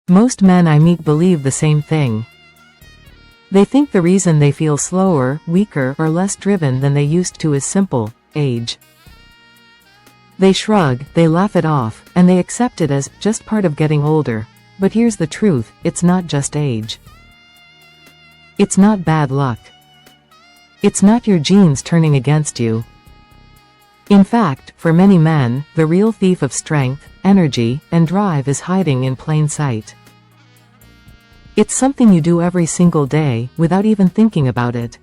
Most men I meet believe the same thing. They think the reason they feel slower, weaker, or less driven than they used to is simple: age. They shrug, they laugh it off, and they accept it as just part of getting older. But here's the truth: it's not just age. It's not bad luck. It's not your genes turning against you. In fact, for many men, the real thief of strength, energy, and drive is hiding in plain sight. It's something you do every single day, without even thinking about it.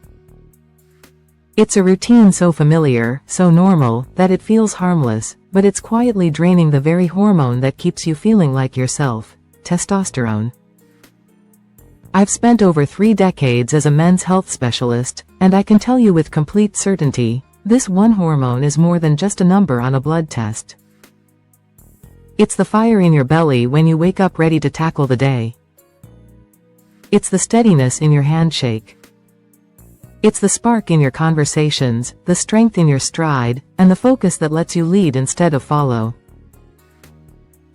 It's a routine so familiar, so normal, that it feels harmless, but it's quietly draining the very hormone that keeps you feeling like yourself: testosterone. I've spent over 3 decades as a men's health specialist, and I can tell you with complete certainty, this one hormone is more than just a number on a blood test. It's the fire in your belly when you wake up ready to tackle the day. It's the steadiness in your handshake. It's the spark in your conversations, the strength in your stride, and the focus that lets you lead instead of follow.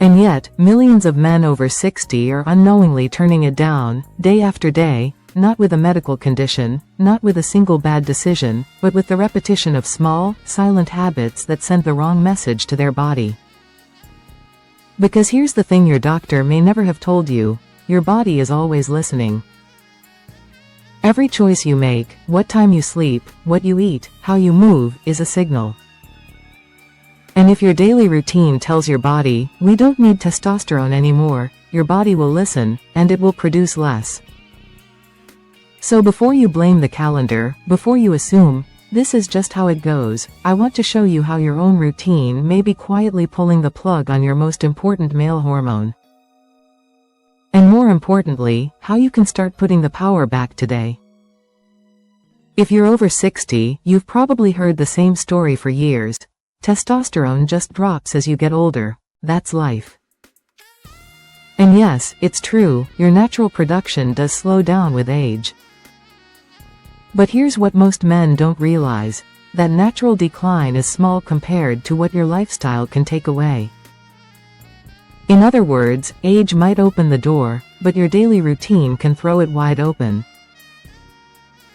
And yet, millions of men over 60 are unknowingly turning it down, day after day, not with a medical condition, not with a single bad decision, but with the repetition of small, silent habits that send the wrong message to their body. Because here's the thing your doctor may never have told you: your body is always listening. Every choice you make, what time you sleep, what you eat, how you move, is a signal. And if your daily routine tells your body, we don't need testosterone anymore, your body will listen, and it will produce less. So before you blame the calendar, before you assume, this is just how it goes, I want to show you how your own routine may be quietly pulling the plug on your most important male hormone. And more importantly, how you can start putting the power back today. If you're over 60, you've probably heard the same story for years. Testosterone just drops as you get older. That's life. And yes, it's true, your natural production does slow down with age. But here's what most men don't realize: that natural decline is small compared to what your lifestyle can take away. In other words, age might open the door, but your daily routine can throw it wide open.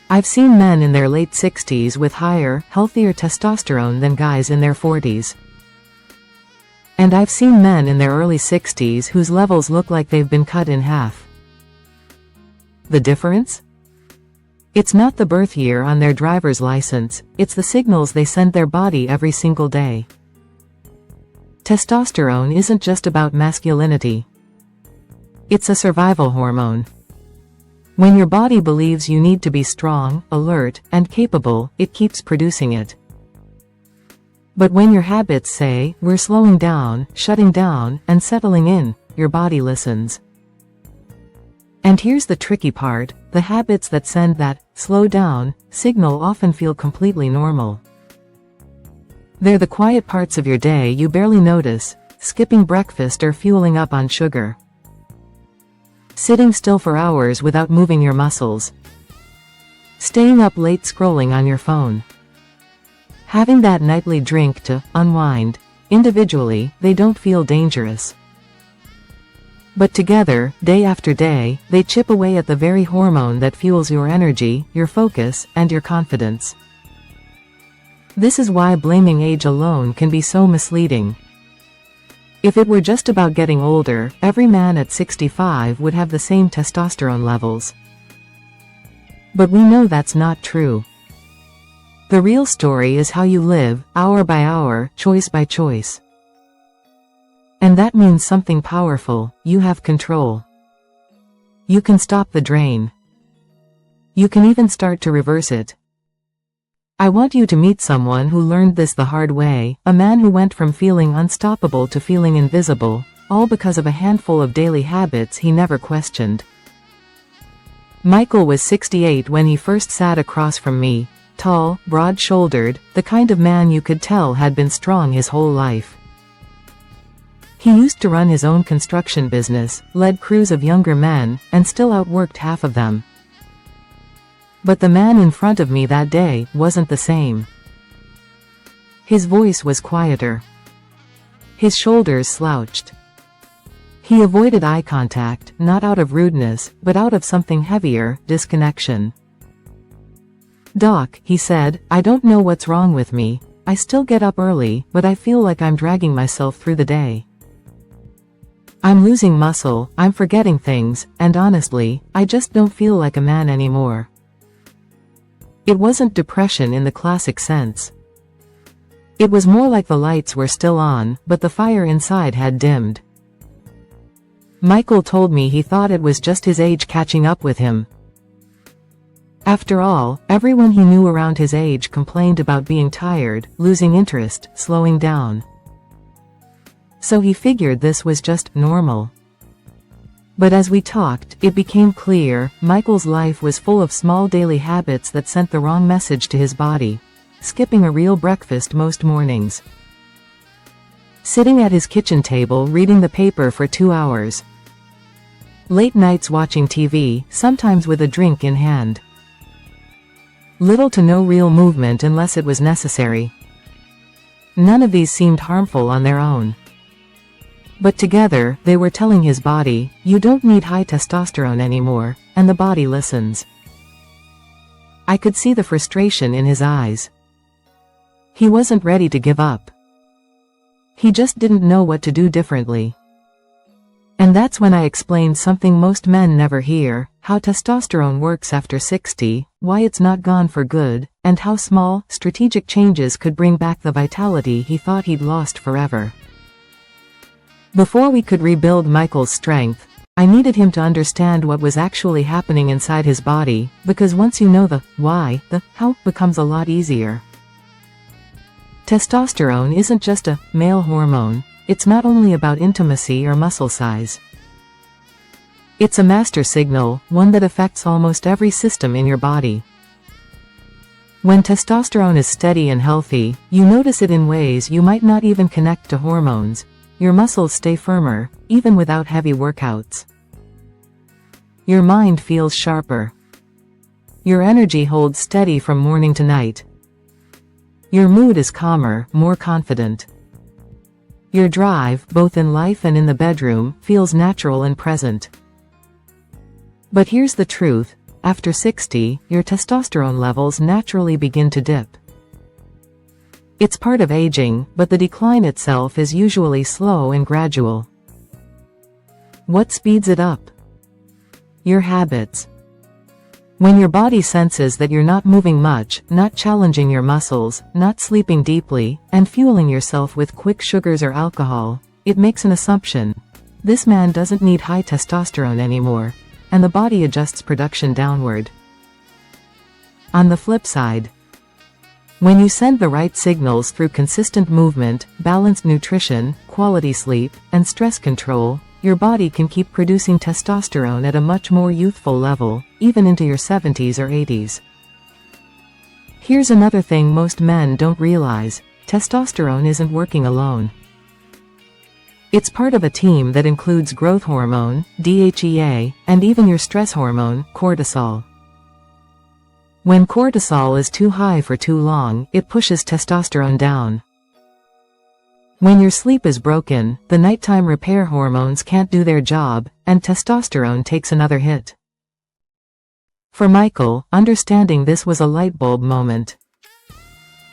I've seen men in their late 60s with higher, healthier testosterone than guys in their 40s. And I've seen men in their early 60s whose levels look like they've been cut in half. The difference? It's not the birth year on their driver's license, it's the signals they send their body every single day. Testosterone isn't just about masculinity. It's a survival hormone. When your body believes you need to be strong, alert, and capable, it keeps producing it. But when your habits say, we're slowing down, shutting down, and settling in, your body listens. And here's the tricky part: the habits that send that slow down signal often feel completely normal. They're the quiet parts of your day you barely notice: skipping breakfast or fueling up on sugar. Sitting still for hours without moving your muscles. Staying up late scrolling on your phone. Having that nightly drink to unwind. Individually, they don't feel dangerous. But together, day after day, they chip away at the very hormone that fuels your energy, your focus, and your confidence. This is why blaming age alone can be so misleading. If it were just about getting older, every man at 65 would have the same testosterone levels. But we know that's not true. The real story is how you live, hour by hour, choice by choice. And that means something powerful: you have control. You can stop the drain. You can even start to reverse it. I want you to meet someone who learned this the hard way, a man who went from feeling unstoppable to feeling invisible, all because of a handful of daily habits he never questioned. Michael was 68 when he first sat across from me, tall, broad-shouldered, the kind of man you could tell had been strong his whole life. He used to run his own construction business, led crews of younger men, and still outworked half of them. But the man in front of me that day wasn't the same. His voice was quieter. His shoulders slouched. He avoided eye contact, not out of rudeness, but out of something heavier, disconnection. "Doc," he said, "I don't know what's wrong with me. I still get up early, but I feel like I'm dragging myself through the day. I'm losing muscle, I'm forgetting things, and honestly, I just don't feel like a man anymore." It wasn't depression in the classic sense. It was more like the lights were still on, but the fire inside had dimmed. Michael told me he thought it was just his age catching up with him. After all, everyone he knew around his age complained about being tired, losing interest, slowing down. So he figured this was just normal. But as we talked, it became clear, Michael's life was full of small daily habits that sent the wrong message to his body. Skipping a real breakfast most mornings. Sitting at his kitchen table reading the paper for 2 hours. Late nights watching TV, sometimes with a drink in hand. Little to no real movement unless it was necessary. None of these seemed harmful on their own. But together, they were telling his body, "You don't need high testosterone anymore," and the body listens. I could see the frustration in his eyes. He wasn't ready to give up. He just didn't know what to do differently. And that's when I explained something most men never hear, how testosterone works after 60, why it's not gone for good, and how small, strategic changes could bring back the vitality he thought he'd lost forever. Before we could rebuild Michael's strength, I needed him to understand what was actually happening inside his body, because once you know the why, the how becomes a lot easier. Testosterone isn't just a male hormone, it's not only about intimacy or muscle size. It's a master signal, one that affects almost every system in your body. When testosterone is steady and healthy, you notice it in ways you might not even connect to hormones. Your muscles stay firmer, even without heavy workouts. Your mind feels sharper. Your energy holds steady from morning to night. Your mood is calmer, more confident. Your drive, both in life and in the bedroom, feels natural and present. But here's the truth, after 60, your testosterone levels naturally begin to dip. It's part of aging, but the decline itself is usually slow and gradual. What speeds it up? Your habits. When your body senses that you're not moving much, not challenging your muscles, not sleeping deeply, and fueling yourself with quick sugars or alcohol, it makes an assumption. This man doesn't need high testosterone anymore, and the body adjusts production downward. On the flip side, when you send the right signals through consistent movement, balanced nutrition, quality sleep, and stress control, your body can keep producing testosterone at a much more youthful level, even into your 70s or 80s. Here's another thing most men don't realize, testosterone isn't working alone. It's part of a team that includes growth hormone, DHEA, and even your stress hormone, cortisol. When cortisol is too high for too long, it pushes testosterone down. When your sleep is broken, the nighttime repair hormones can't do their job, and testosterone takes another hit. For Michael, understanding this was a light bulb moment.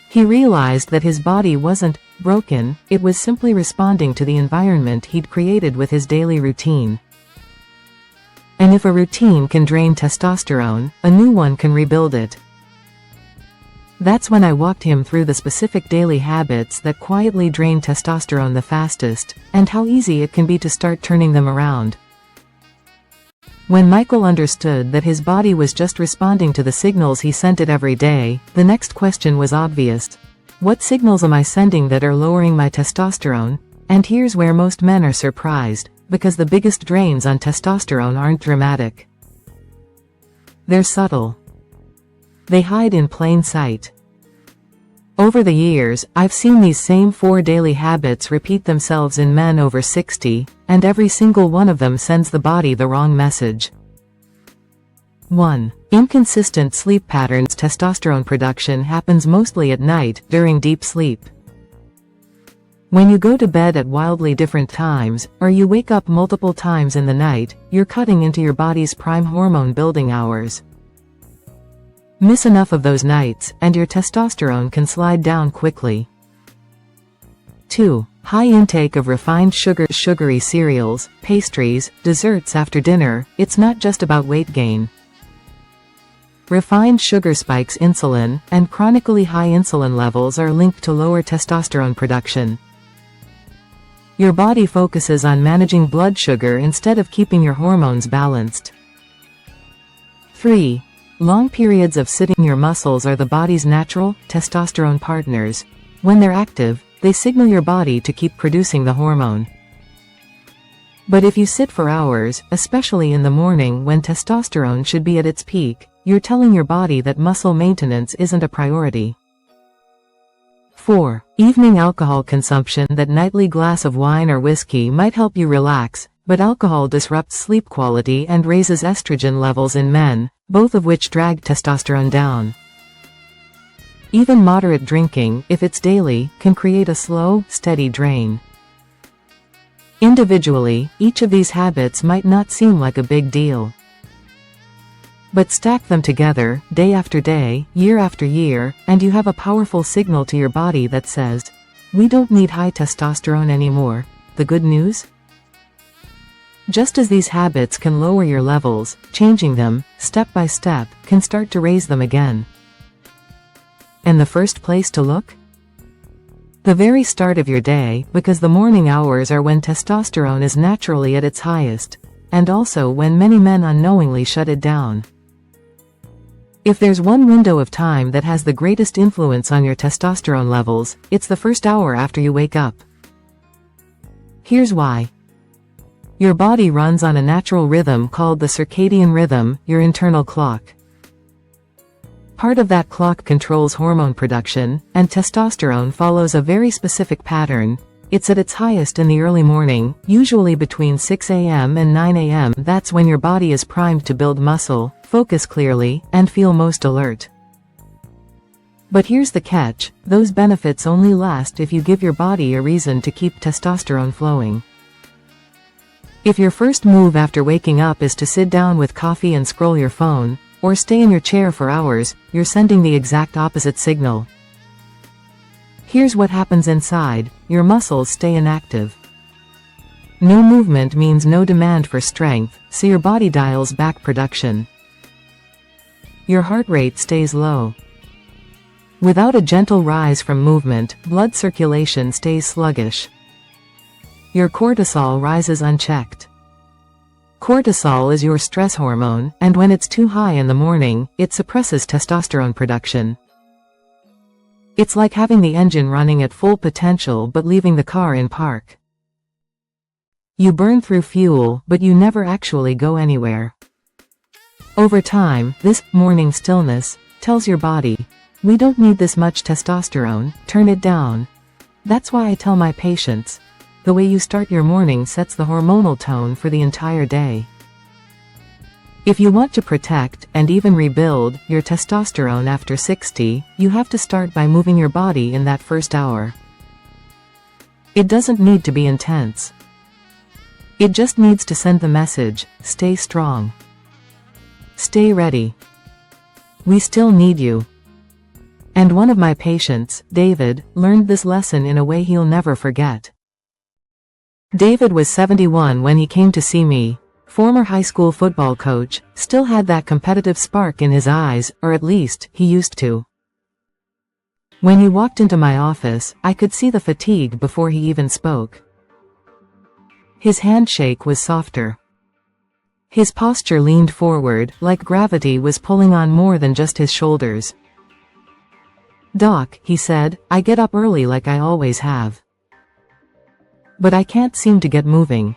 He realized that his body wasn't broken, it was simply responding to the environment he'd created with his daily routine. And if a routine can drain testosterone, a new one can rebuild it. That's when I walked him through the specific daily habits that quietly drain testosterone the fastest, and how easy it can be to start turning them around. When Michael understood that his body was just responding to the signals he sent it every day, the next question was obvious. What signals am I sending that are lowering my testosterone? And here's where most men are surprised, because the biggest drains on testosterone aren't dramatic. They're subtle. They hide in plain sight. Over the years, I've seen these same 4 daily habits repeat themselves in men over 60, and every single one of them sends the body the wrong message. 1. Inconsistent sleep patterns. Testosterone production happens mostly at night, during deep sleep. When you go to bed at wildly different times, or you wake up multiple times in the night, you're cutting into your body's prime hormone building hours. Miss enough of those nights, and your testosterone can slide down quickly. 2. High intake of refined sugary cereals, pastries, desserts after dinner. It's not just about weight gain. Refined sugar spikes insulin, and chronically high insulin levels are linked to lower testosterone production. Your body focuses on managing blood sugar instead of keeping your hormones balanced. 3. Long periods of sitting. Your muscles are the body's natural testosterone partners. When they're active, they signal your body to keep producing the hormone. But if you sit for hours, especially in the morning when testosterone should be at its peak, you're telling your body that muscle maintenance isn't a priority. 4. Evening alcohol consumption. That nightly glass of wine or whiskey might help you relax, but alcohol disrupts sleep quality and raises estrogen levels in men, both of which drag testosterone down. Even moderate drinking, if it's daily, can create a slow, steady drain. Individually, each of these habits might not seem like a big deal. But stack them together, day after day, year after year, and you have a powerful signal to your body that says, "We don't need high testosterone anymore." The good news? Just as these habits can lower your levels, changing them, step by step, can start to raise them again. And the first place to look? The very start of your day, because the morning hours are when testosterone is naturally at its highest, and also when many men unknowingly shut it down. If there's one window of time that has the greatest influence on your testosterone levels, it's the first hour after you wake up. Here's why. Your body runs on a natural rhythm called the circadian rhythm, your internal clock. Part of that clock controls hormone production, and testosterone follows a very specific pattern. It's at its highest in the early morning, usually between 6 a.m. and 9 a.m. That's when your body is primed to build muscle, focus clearly, and feel most alert. But here's the catch: those benefits only last if you give your body a reason to keep testosterone flowing. If your first move after waking up is to sit down with coffee and scroll your phone, or stay in your chair for hours, you're sending the exact opposite signal. Here's what happens inside: your muscles stay inactive. No movement means no demand for strength, so your body dials back production. Your heart rate stays low. Without a gentle rise from movement, blood circulation stays sluggish. Your cortisol rises unchecked. Cortisol is your stress hormone, and when it's too high in the morning, it suppresses testosterone production. It's like having the engine running at full potential but leaving the car in park. You burn through fuel, but you never actually go anywhere. Over time, this morning stillness tells your body, "We don't need this much testosterone, turn it down." That's why I tell my patients, the way you start your morning sets the hormonal tone for the entire day. If you want to protect, and even rebuild, your testosterone after 60, you have to start by moving your body in that first hour. It doesn't need to be intense. It just needs to send the message: stay strong. Stay ready. We still need you. And one of my patients, David, learned this lesson in a way he'll never forget. David was 71 when he came to see me. Former high school football coach, still had that competitive spark in his eyes, or at least, he used to. When he walked into my office, I could see the fatigue before he even spoke. His handshake was softer. His posture leaned forward, like gravity was pulling on more than just his shoulders. "Doc," he said, "I get up early like I always have. But I can't seem to get moving.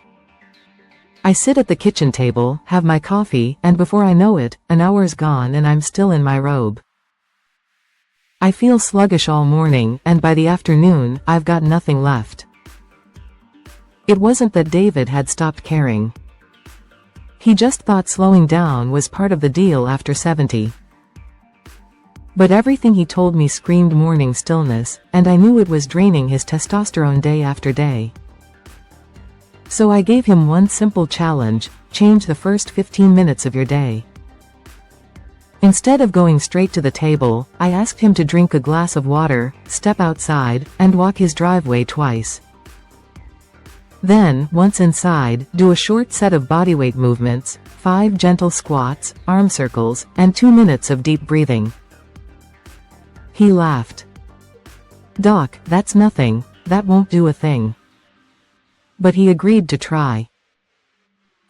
I sit at the kitchen table, have my coffee, and before I know it, an hour's gone and I'm still in my robe. I feel sluggish all morning, and by the afternoon, I've got nothing left." It wasn't that David had stopped caring. He just thought slowing down was part of the deal after 70. But everything he told me screamed morning stillness, and I knew it was draining his testosterone day after day. So I gave him one simple challenge: change the first 15 minutes of your day. Instead of going straight to the table, I asked him to drink a glass of water, step outside, and walk his driveway twice. Then, once inside, do a short set of bodyweight movements, 5 gentle squats, arm circles, and 2 minutes of deep breathing. He laughed. "Doc, that's nothing, that won't do a thing." But he agreed to try.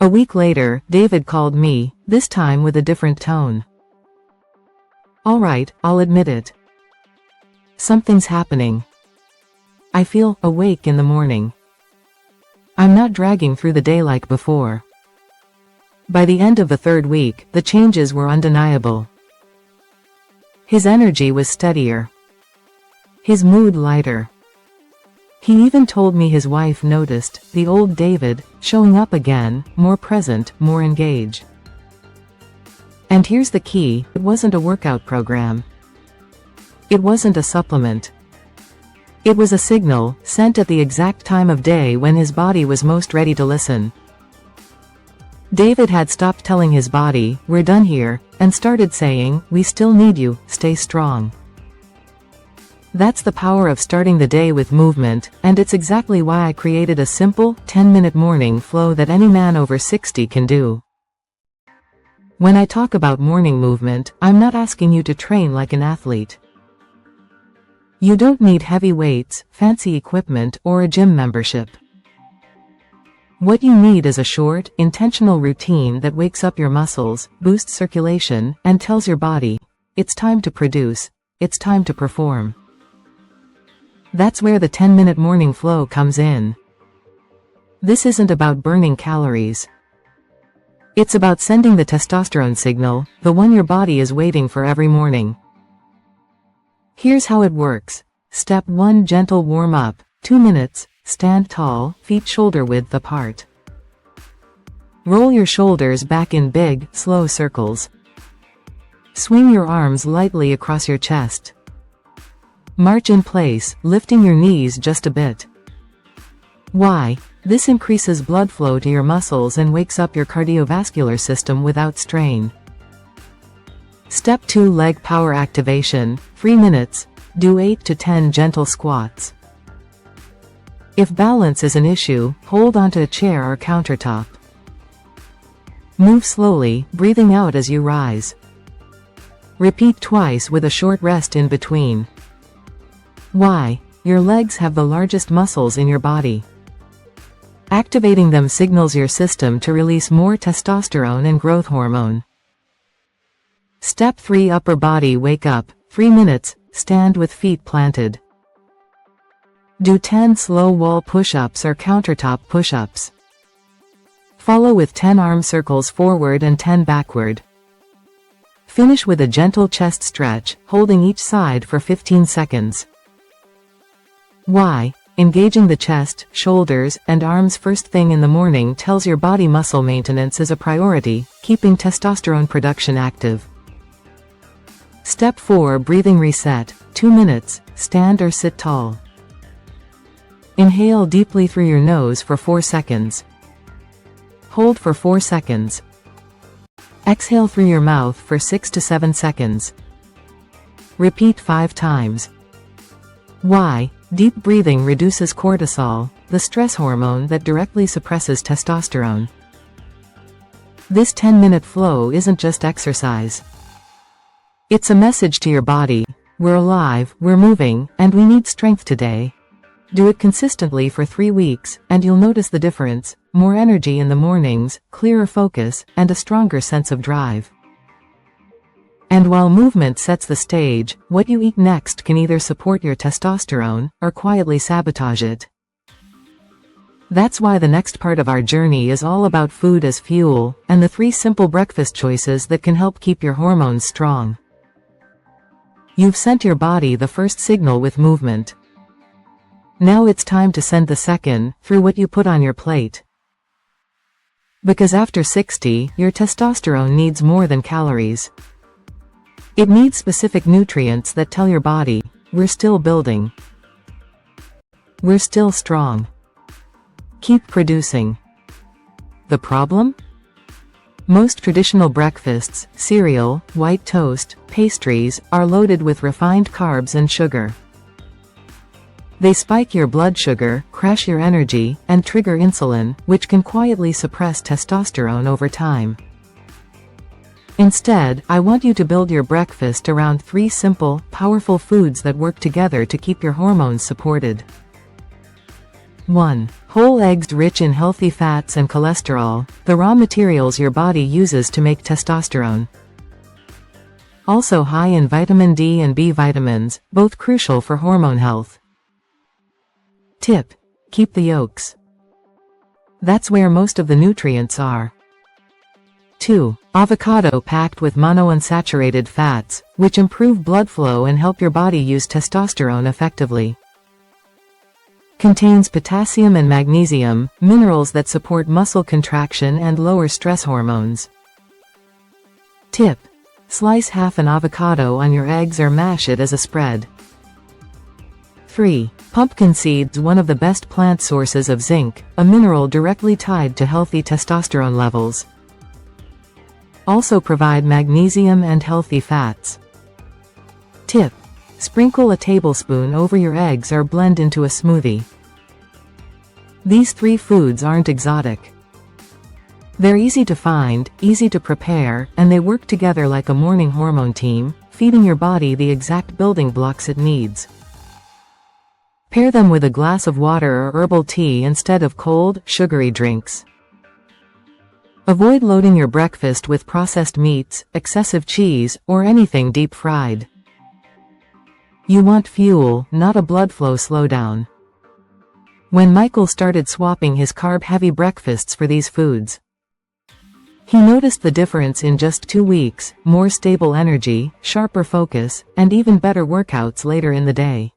A week later, David called me, this time with a different tone. "All right, I'll admit it. Something's happening. I feel awake in the morning. I'm not dragging through the day like before." By the end of the 3rd week, the changes were undeniable. His energy was steadier. His mood lighter. He even told me his wife noticed the old David showing up again, more present, more engaged. And here's the key: it wasn't a workout program. It wasn't a supplement. It was a signal, sent at the exact time of day when his body was most ready to listen. David had stopped telling his body, "We're done here," and started saying, "We still need you, stay strong." That's the power of starting the day with movement, and it's exactly why I created a simple, 10-minute morning flow that any man over 60 can do. When I talk about morning movement, I'm not asking you to train like an athlete. You don't need heavy weights, fancy equipment, or a gym membership. What you need is a short, intentional routine that wakes up your muscles, boosts circulation, and tells your body, it's time to produce, it's time to perform. That's where the 10-minute morning flow comes in. This isn't about burning calories. It's about sending the testosterone signal, the one your body is waiting for every morning. Here's how it works. Step 1: gentle warm-up, 2 minutes. Stand tall, feet shoulder width apart. Roll your shoulders back in big, slow circles. Swing your arms lightly across your chest. March in place, lifting your knees just a bit. Why? This increases blood flow to your muscles and wakes up your cardiovascular system without strain. Step 2: leg power activation, 3 minutes. Do 8 to 10 gentle squats. If balance is an issue, hold onto a chair or countertop. Move slowly, breathing out as you rise. Repeat twice with a short rest in between. Why? Your legs have the largest muscles in your body. Activating them signals your system to release more testosterone and growth hormone. Step 3: upper body wake up, 3 minutes. Stand with feet planted. Do 10 slow wall push-ups or countertop push-ups. Follow with 10 arm circles forward and 10 backward. Finish with a gentle chest stretch, holding each side for 15 seconds. Why? Engaging the chest, shoulders, and arms first thing in the morning tells your body muscle maintenance is a priority, keeping testosterone production active. Step 4: breathing reset, 2 minutes. Stand or sit tall. Inhale deeply through your nose for 4 seconds. Hold for 4 seconds. Exhale through your mouth for 6 to 7 seconds. Repeat 5 times. Why? Deep breathing reduces cortisol, the stress hormone that directly suppresses testosterone. This 10-minute flow isn't just exercise. It's a message to your body: we're alive, we're moving, and we need strength today. Do it consistently for 3 weeks, and you'll notice the difference: more energy in the mornings, clearer focus, and a stronger sense of drive. And while movement sets the stage, what you eat next can either support your testosterone, or quietly sabotage it. That's why the next part of our journey is all about food as fuel, and the 3 simple breakfast choices that can help keep your hormones strong. You've sent your body the first signal with movement. Now it's time to send the second, through what you put on your plate. Because after 60, your testosterone needs more than calories. It needs specific nutrients that tell your body, we're still building. We're still strong. Keep producing. The problem? Most traditional breakfasts, cereal, white toast, pastries, are loaded with refined carbs and sugar. They spike your blood sugar, crash your energy, and trigger insulin, which can quietly suppress testosterone over time. Instead, I want you to build your breakfast around 3 simple, powerful foods that work together to keep your hormones supported. 1. Whole eggs rich in healthy fats and cholesterol, the raw materials your body uses to make testosterone. Also high in vitamin D and B vitamins, both crucial for hormone health. Tip: keep the yolks. That's where most of the nutrients are. 2. Avocado packed with monounsaturated fats, which improve blood flow and help your body use testosterone effectively. Contains potassium and magnesium, minerals that support muscle contraction and lower stress hormones. Tip: slice half an avocado on your eggs or mash it as a spread. 3. Pumpkin seeds, one of the best plant sources of zinc, a mineral directly tied to healthy testosterone levels. Also provide magnesium and healthy fats. Tip: sprinkle a tablespoon over your eggs or blend into a smoothie. These 3 foods aren't exotic. They're easy to find, easy to prepare, and they work together like a morning hormone team, feeding your body the exact building blocks it needs. Pair them with a glass of water or herbal tea instead of cold, sugary drinks. Avoid loading your breakfast with processed meats, excessive cheese, or anything deep-fried. You want fuel, not a blood flow slowdown. When Michael started swapping his carb-heavy breakfasts for these foods, he noticed the difference in just 2 weeks: more stable energy, sharper focus, and even better workouts later in the day.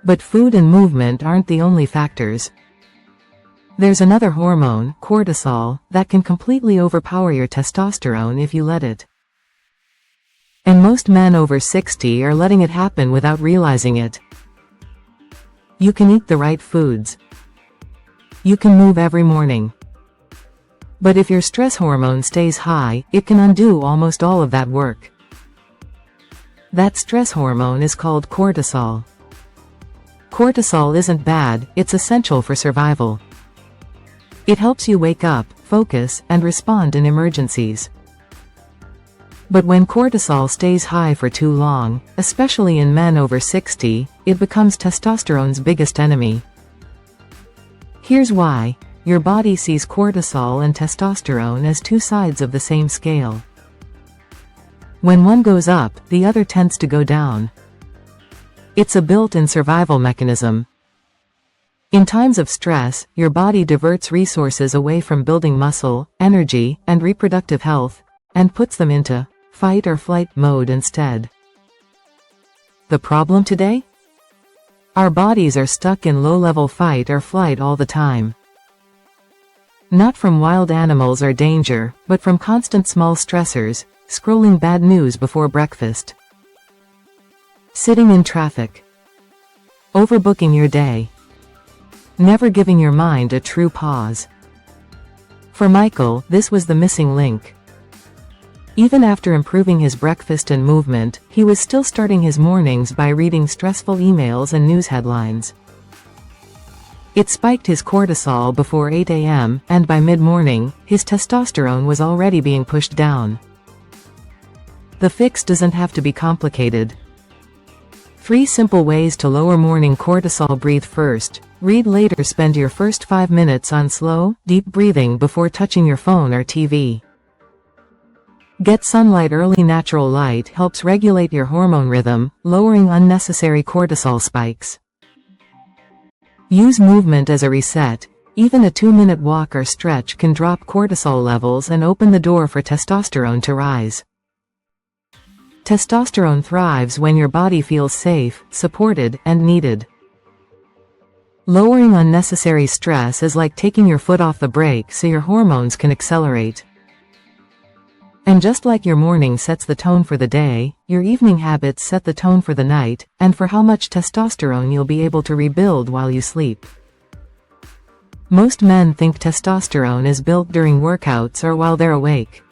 But food and movement aren't the only factors. There's another hormone, cortisol, that can completely overpower your testosterone if you let it. And most men over 60 are letting it happen without realizing it. You can eat the right foods. You can move every morning. But if your stress hormone stays high, it can undo almost all of that work. That stress hormone is called cortisol. Cortisol isn't bad, it's essential for survival. It helps you wake up, focus, and respond in emergencies. But when cortisol stays high for too long, especially in men over 60, it becomes testosterone's biggest enemy. Here's why. Your body sees cortisol and testosterone as 2 sides of the same scale. When one goes up, the other tends to go down. It's a built-in survival mechanism. In times of stress, your body diverts resources away from building muscle, energy, and reproductive health, and puts them into fight or flight mode instead. The problem today? Our bodies are stuck in low-level fight or flight all the time. Not from wild animals or danger, but from constant small stressors, scrolling bad news before breakfast, sitting in traffic, overbooking your day, never giving your mind a true pause. For Michael, this was the missing link. Even after improving his breakfast and movement, he was still starting his mornings by reading stressful emails and news headlines. It spiked his cortisol before 8 a.m., and by mid-morning, his testosterone was already being pushed down. The fix doesn't have to be complicated. 3 simple ways to lower morning cortisol: breathe first, read later, spend your first 5 minutes on slow, deep breathing before touching your phone or TV. Get sunlight early. Natural light helps regulate your hormone rhythm, lowering unnecessary cortisol spikes. Use movement as a reset. Even a 2-minute walk or stretch can drop cortisol levels and open the door for testosterone to rise. Testosterone thrives when your body feels safe, supported, and needed. Lowering unnecessary stress is like taking your foot off the brake so your hormones can accelerate. And just like your morning sets the tone for the day, your evening habits set the tone for the night, and for how much testosterone you'll be able to rebuild while you sleep. Most men think testosterone is built during workouts or while they're awake.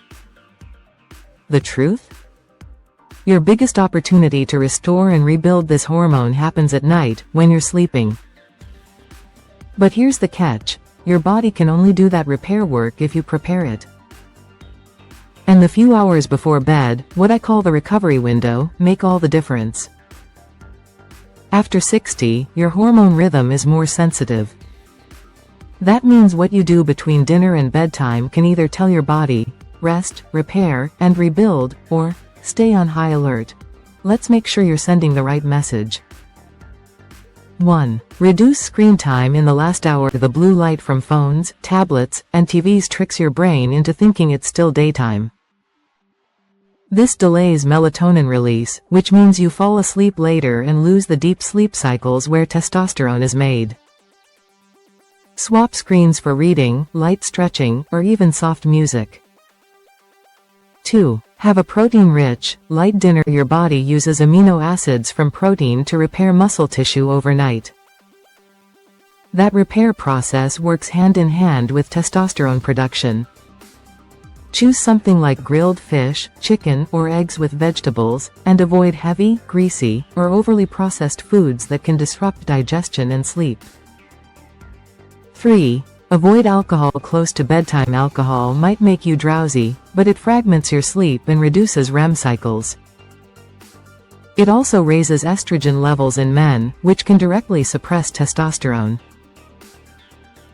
The truth? Your biggest opportunity to restore and rebuild this hormone happens at night, when you're sleeping. But here's the catch: your body can only do that repair work if you prepare it. And the few hours before bed, what I call the recovery window, make all the difference. After 60, your hormone rhythm is more sensitive. That means what you do between dinner and bedtime can either tell your body, rest, repair, and rebuild, or stay on high alert. Let's make sure you're sending the right message. 1. Reduce screen time in the last hour. The blue light from phones, tablets, and TVs tricks your brain into thinking it's still daytime. This delays melatonin release, which means you fall asleep later and lose the deep sleep cycles where testosterone is made. Swap screens for reading, light stretching, or even soft music. 2. Have a protein-rich, light dinner. Your body uses amino acids from protein to repair muscle tissue overnight. That repair process works hand in hand with testosterone production. Choose something like grilled fish, chicken, or eggs with vegetables, and avoid heavy, greasy, or overly processed foods that can disrupt digestion and sleep. 3. Avoid alcohol close to bedtime. Alcohol might make you drowsy, but it fragments your sleep and reduces REM cycles. It also raises estrogen levels in men, which can directly suppress testosterone.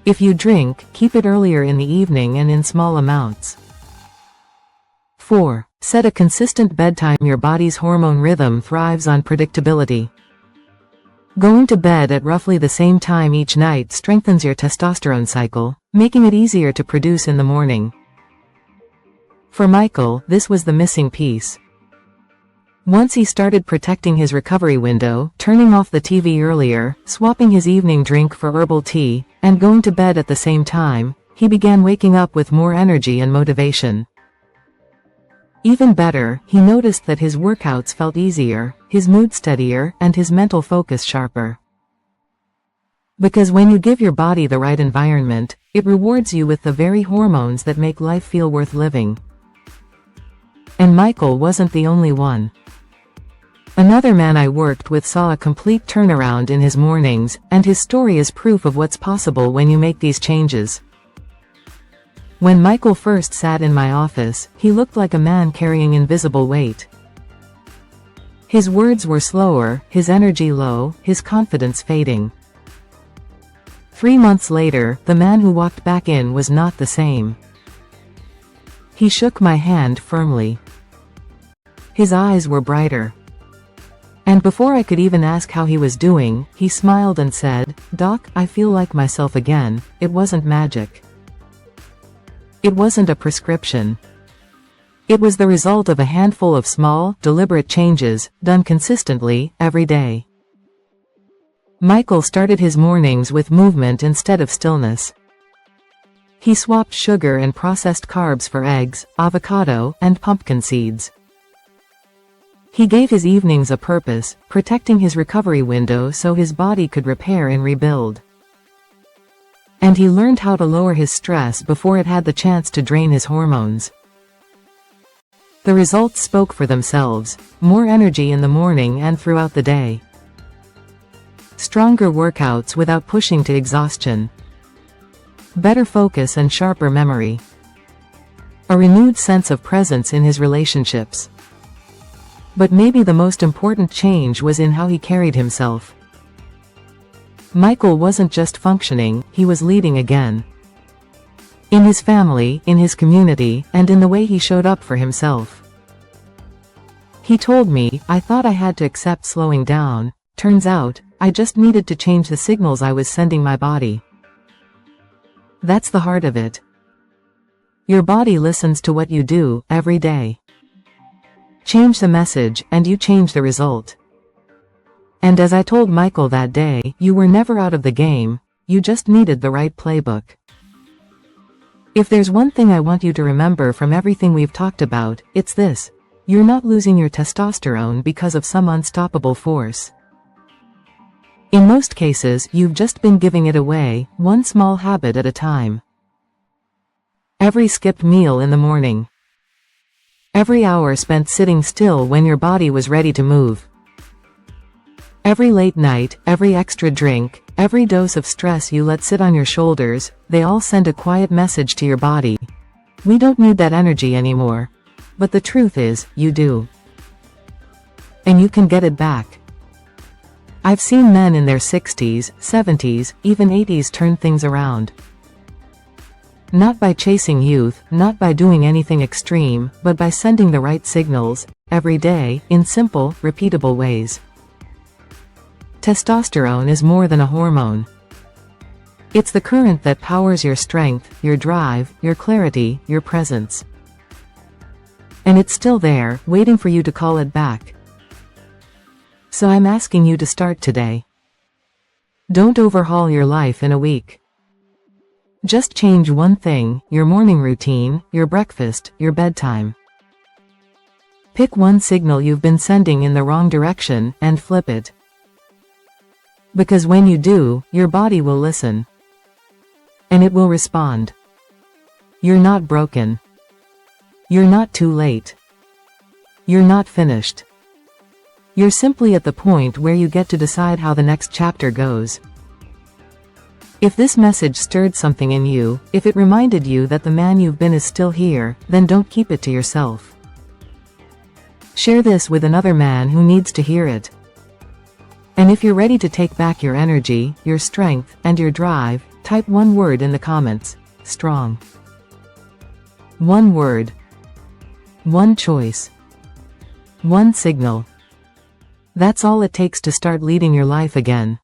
If you drink, keep it earlier in the evening and in small amounts. 4. Set a consistent bedtime. Your body's hormone rhythm thrives on predictability. Going to bed at roughly the same time each night strengthens your testosterone cycle, making it easier to produce in the morning. For Michael, this was the missing piece. Once he started protecting his recovery window, turning off the TV earlier, swapping his evening drink for herbal tea, and going to bed at the same time, he began waking up with more energy and motivation. Even better, he noticed that his workouts felt easier, his mood steadier, and his mental focus sharper. Because when you give your body the right environment, it rewards you with the very hormones that make life feel worth living. And Michael wasn't the only one. Another man I worked with saw a complete turnaround in his mornings, and his story is proof of what's possible when you make these changes. When Michael first sat in my office, he looked like a man carrying invisible weight. His words were slower, his energy low, his confidence fading. 3 months later, the man who walked back in was not the same. He shook my hand firmly. His eyes were brighter. And before I could even ask how he was doing, he smiled and said, "Doc, I feel like myself again." It wasn't magic. It wasn't a prescription. It was the result of a handful of small, deliberate changes, done consistently, every day. Michael started his mornings with movement instead of stillness. He swapped sugar and processed carbs for eggs, avocado, and pumpkin seeds. He gave his evenings a purpose, protecting his recovery window so his body could repair and rebuild. And he learned how to lower his stress before it had the chance to drain his hormones. The results spoke for themselves: more energy in the morning and throughout the day. Stronger workouts without pushing to exhaustion. Better focus and sharper memory. A renewed sense of presence in his relationships. But maybe the most important change was in how he carried himself. Michael wasn't just functioning, he was leading again. In his family, in his community, and in the way he showed up for himself. He told me, "I thought I had to accept slowing down. Turns out, I just needed to change the signals I was sending my body." That's the heart of it. Your body listens to what you do, every day. Change the message, and you change the result. And as I told Michael that day, you were never out of the game, you just needed the right playbook. If there's one thing I want you to remember from everything we've talked about, it's this. You're not losing your testosterone because of some unstoppable force. In most cases, you've just been giving it away, one small habit at a time. Every skipped meal in the morning. Every hour spent sitting still when your body was ready to move. Every late night, every extra drink, every dose of stress you let sit on your shoulders, they all send a quiet message to your body. We don't need that energy anymore. But the truth is, you do. And you can get it back. I've seen men in their 60s, 70s, even 80s turn things around. Not by chasing youth, not by doing anything extreme, but by sending the right signals, every day, in simple, repeatable ways. Testosterone is more than a hormone. It's the current that powers your strength, your drive, your clarity, your presence. And it's still there, waiting for you to call it back. So I'm asking you to start today. Don't overhaul your life in a week. Just change one thing, your morning routine, your breakfast, your bedtime. Pick one signal you've been sending in the wrong direction, and flip it. Because when you do, your body will listen. And it will respond. You're not broken. You're not too late. You're not finished. You're simply at the point where you get to decide how the next chapter goes. If this message stirred something in you, if it reminded you that the man you've been is still here, then don't keep it to yourself. Share this with another man who needs to hear it. And if you're ready to take back your energy, your strength, and your drive, type one word in the comments. Strong. One word. One choice. One signal. That's all it takes to start leading your life again.